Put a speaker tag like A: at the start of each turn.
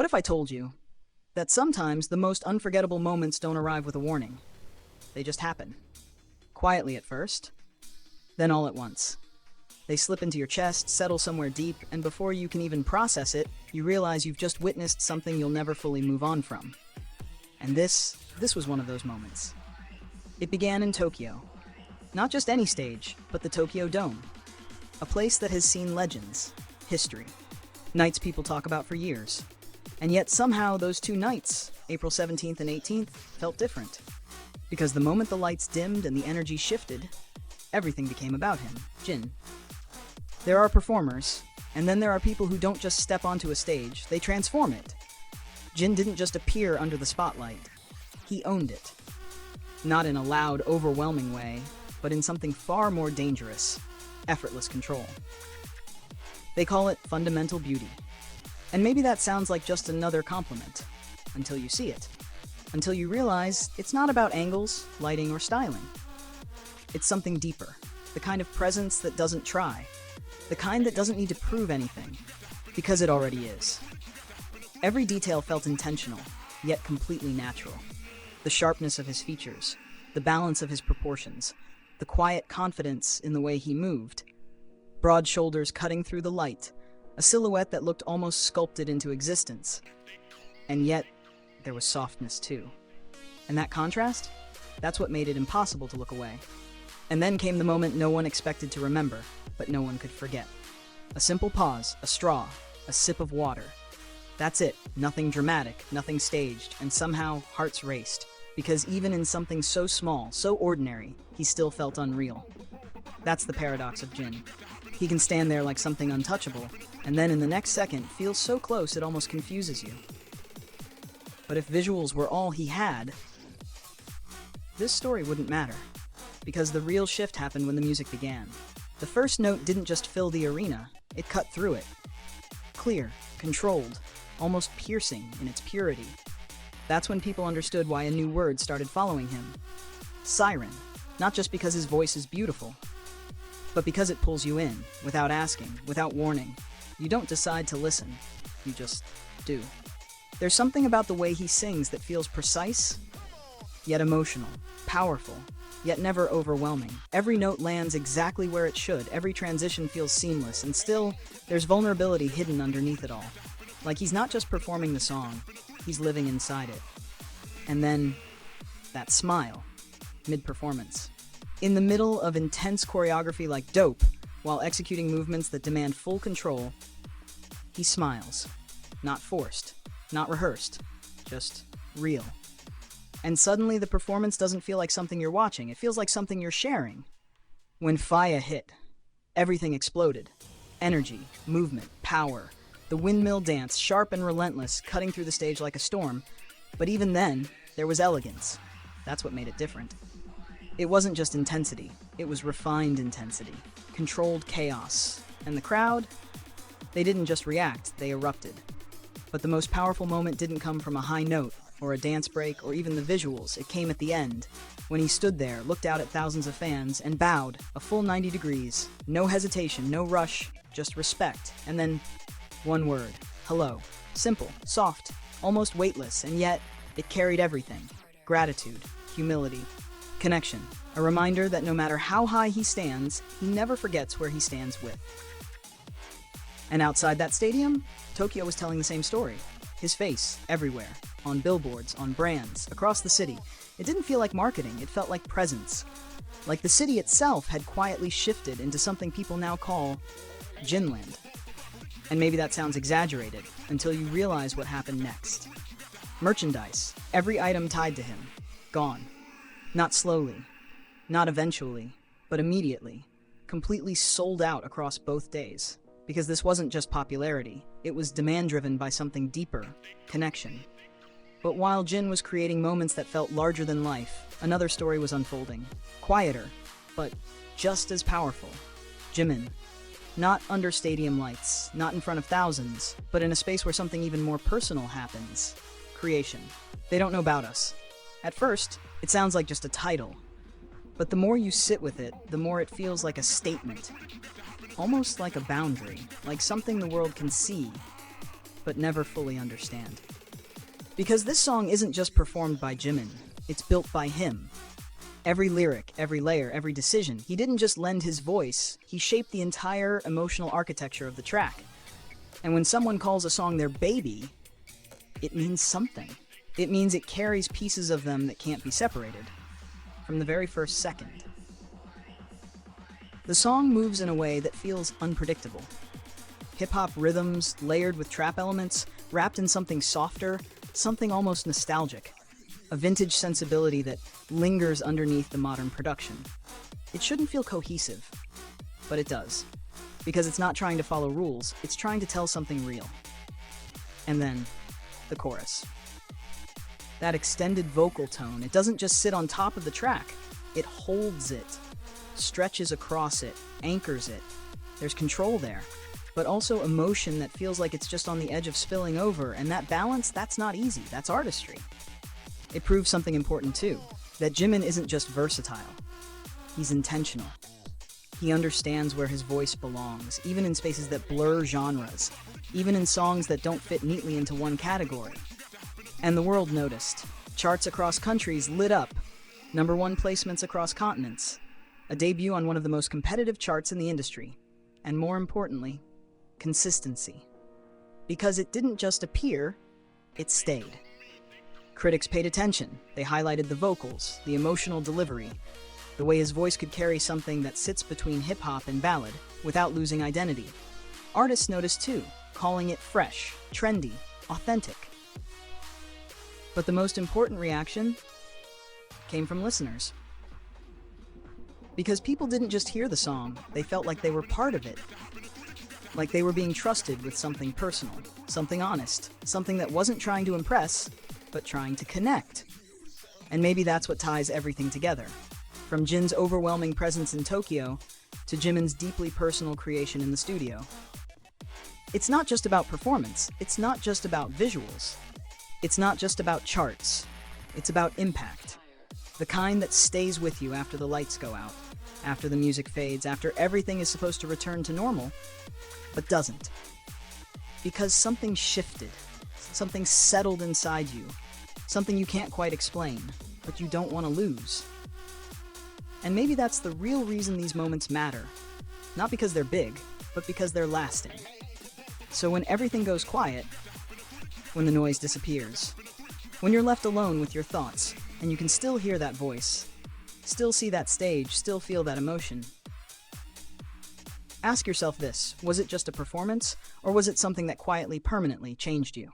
A: What if I told you that sometimes the most unforgettable moments don't arrive with a warning? They just happen. Quietly at first, then all at once. They slip into your chest, settle somewhere deep, and before you can even process it, you realize you've just witnessed something you'll never fully move on from. And this was one of those moments. It began in Tokyo. Not just any stage, but the Tokyo Dome. A place that has seen legends, history, nights people talk about for years. And yet somehow those two nights, April 17th and 18th, felt different. Because the moment the lights dimmed and the energy shifted, everything became about him, Jin. There are performers, and then there are people who don't just step onto a stage, they transform it. Jin didn't just appear under the spotlight. He owned it. Not in a loud, overwhelming way, but in something far more dangerous, effortless control. They call it fundamental beauty. And maybe that sounds like just another compliment, until you see it. Until you realize it's not about angles, lighting, or styling. It's something deeper, the kind of presence that doesn't try, the kind that doesn't need to prove anything, because it already is. Every detail felt intentional, yet completely natural. The sharpness of his features, the balance of his proportions, the quiet confidence in the way he moved. Broad shoulders cutting through the light, a silhouette that looked almost sculpted into existence. And yet, there was softness too. And that contrast? That's what made it impossible to look away. And then came the moment no one expected to remember, but no one could forget. A simple pause, a straw, a sip of water. That's it, nothing dramatic, nothing staged, and somehow hearts raced. Because even in something so small, so ordinary, he still felt unreal. That's the paradox of Jin. He can stand there like something untouchable, and then in the next second feel so close it almost confuses you. But if visuals were all he had, this story wouldn't matter. Because the real shift happened when the music began. The first note didn't just fill the arena, it cut through it. Clear, controlled, almost piercing in its purity. That's when people understood why a new word started following him. Siren, not just because his voice is beautiful, but because it pulls you in, without asking, without warning. You don't decide to listen, you just do. There's something about the way he sings that feels precise, yet emotional, powerful, yet never overwhelming. Every note lands exactly where it should, every transition feels seamless, and still, there's vulnerability hidden underneath it all. Like he's not just performing the song, he's living inside it. And then, that smile, mid-performance. In the middle of intense choreography like Dope, while executing movements that demand full control, he smiles. Not forced, not rehearsed, just real. And suddenly the performance doesn't feel like something you're watching, it feels like something you're sharing. When Faya hit, everything exploded. Energy, movement, power. The windmill dance, sharp and relentless, cutting through the stage like a storm. But even then, there was elegance. That's what made it different. It wasn't just intensity, it was refined intensity, controlled chaos. And the crowd? They didn't just react, they erupted. But the most powerful moment didn't come from a high note, or a dance break, or even the visuals. It came at the end, when he stood there, looked out at thousands of fans, and bowed, a full 90 degrees. No hesitation, no rush, just respect. And then, one word, hello. Simple, soft, almost weightless, and yet, it carried everything. Gratitude, humility, connection. A reminder that no matter how high he stands, he never forgets where he stands with. And outside that stadium, Tokyo was telling the same story. His face, everywhere. On billboards, on brands, across the city. It didn't feel like marketing, it felt like presence. Like the city itself had quietly shifted into something people now call Jinland. And maybe that sounds exaggerated, until you realize what happened next. Merchandise, every item tied to him, gone. Not slowly, not eventually, but immediately. Completely sold out across both days. Because this wasn't just popularity, it was demand driven by something deeper, connection. But while Jin was creating moments that felt larger than life, another story was unfolding. Quieter, but just as powerful. Jimin. Not under stadium lights, not in front of thousands, but in a space where something even more personal happens. Creation. They Don't Know Bout Us. At first, it sounds like just a title. But the more you sit with it, the more it feels like a statement. Almost like a boundary, like something the world can see. but never fully understand. Because this song isn't just performed by Jimin, it's built by him. Every lyric, every layer, every decision, he didn't just lend his voice, he shaped the entire emotional architecture of the track. And when someone calls a song their baby, it means something. It means it carries pieces of them that can't be separated, from the very first second. The song moves in a way that feels unpredictable. Hip-hop rhythms, layered with trap elements, wrapped in something softer, something almost nostalgic. A vintage sensibility that lingers underneath the modern production. It shouldn't feel cohesive, but it does. Because it's not trying to follow rules, it's trying to tell something real. And then, the chorus. That extended vocal tone, it doesn't just sit on top of the track, it holds it, stretches across it, anchors it. There's control there, but also emotion that feels like it's just on the edge of spilling over, and that balance, that's not easy, that's artistry. It proves something important too, that Jimin isn't just versatile, he's intentional. He understands where his voice belongs, even in spaces that blur genres, even in songs that don't fit neatly into one category. And the world noticed. Charts across countries lit up, #1 placements across continents, a debut on one of the most competitive charts in the industry, and more importantly, consistency. Because it didn't just appear, it stayed. Critics paid attention. They highlighted the vocals, the emotional delivery, the way his voice could carry something that sits between hip-hop and ballad without losing identity. Artists noticed too, calling it fresh, trendy, authentic. But the most important reaction came from listeners. Because people didn't just hear the song, they felt like they were part of it. Like they were being trusted with something personal, something honest, something that wasn't trying to impress, but trying to connect. And maybe that's what ties everything together. From Jin's overwhelming presence in Tokyo to Jimin's deeply personal creation in the studio. It's not just about performance, it's not just about visuals. It's not just about charts, it's about impact. The kind that stays with you after the lights go out, after the music fades, after everything is supposed to return to normal, but doesn't. Because something shifted, something settled inside you, something you can't quite explain, but you don't want to lose. And maybe that's the real reason these moments matter. Not because they're big, but because they're lasting. So when everything goes quiet, when the noise disappears, when you're left alone with your thoughts, and you can still hear that voice, still see that stage, still feel that emotion, ask yourself this: was it just a performance, or was it something that quietly, permanently changed you?